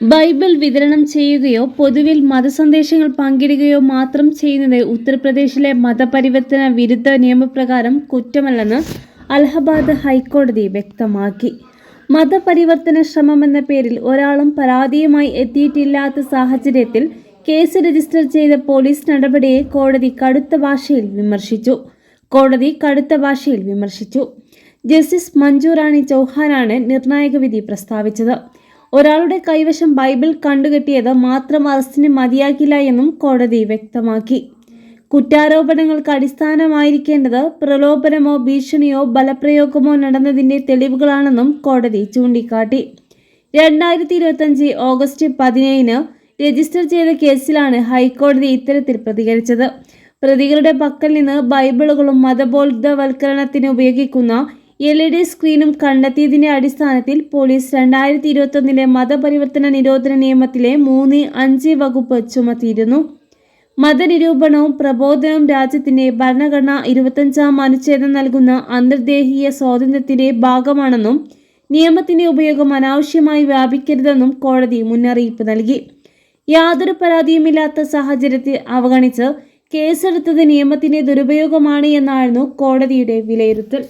Bible വിതരണം ചെയ്യുകയോ പൊതുവിൽ മതസന്ദേശങ്ങൾ പങ്കിടുകയോ മാത്രം ചെയ്യുന്നത് ഉത്തർപ്രദേശിലെ മതപരിവർത്തന വിരുദ്ധ നിയമപ്രകാരം കുറ്റമല്ലെന്ന് അലഹബാദ് ഹൈക്കോടതി വ്യക്തമാക്കി. മതപരിവർത്തന ശ്രമമെന്ന പേരിൽ ഒരാളും പരാതിയുമായി എത്തിയിട്ടില്ലാത്ത സാഹചര്യത്തിൽ കേസ് രജിസ്റ്റർ ചെയ്ത പോലീസ് നടപടിയെ കോടതി കടുത്ത ഭാഷയിൽ വിമർശിച്ചു. ജസ്റ്റിസ് മഞ്ജു റാണി ചൗഹാനാണ് നിർണായക വിധി പ്രസ്താവിച്ചത്. ഒരാളുടെ കൈവശം ബൈബിൾ കണ്ടുകെട്ടിയത് മാത്രം അറസ്റ്റിന് മതിയാക്കില്ല എന്നും കോടതി വ്യക്തമാക്കി. കുറ്റാരോപണങ്ങൾക്ക് അടിസ്ഥാനമായിരിക്കേണ്ടത് പ്രലോഭനമോ ഭീഷണിയോ ബലപ്രയോഗമോ നടന്നതിന്റെ തെളിവുകളാണെന്നും കോടതി ചൂണ്ടിക്കാട്ടി. 2025 ഓഗസ്റ്റ് 17 രജിസ്റ്റർ ചെയ്ത കേസിലാണ് ഹൈക്കോടതി ഇത്തരത്തിൽ പ്രതികരിച്ചത്. പ്രതികളുടെ പക്കൽ നിന്ന് ബൈബിളുകളും മതബോധവൽക്കരണത്തിന് ഉപയോഗിക്കുന്ന LED സ്ക്രീനും കണ്ടെത്തിയതിന്റെ അടിസ്ഥാനത്തിൽ പോലീസ് 2021 മതപരിവർത്തന നിരോധന നിയമത്തിലെ 3(5) വകുപ്പ് ചുമത്തിയിരുന്നു. മതനിരൂപണവും പ്രബോധനവും രാജ്യത്തിന്റെ ഭരണഘടന 25-ാം അനുച്ഛേദം നൽകുന്ന അന്തർദേഹീയ സ്വാതന്ത്ര്യത്തിന്റെ ഭാഗമാണെന്നും നിയമത്തിന്റെ ഉപയോഗം അനാവശ്യമായി വ്യാപിക്കരുതെന്നും കോടതി മുന്നറിയിപ്പ് നൽകി. യാതൊരു പരാതിയുമില്ലാത്ത സാഹചര്യത്തെ അവഗണിച്ച് കേസെടുത്തത് നിയമത്തിന്റെ ദുരുപയോഗമാണ് എന്നായിരുന്നു കോടതിയുടെ വിലയിരുത്തൽ.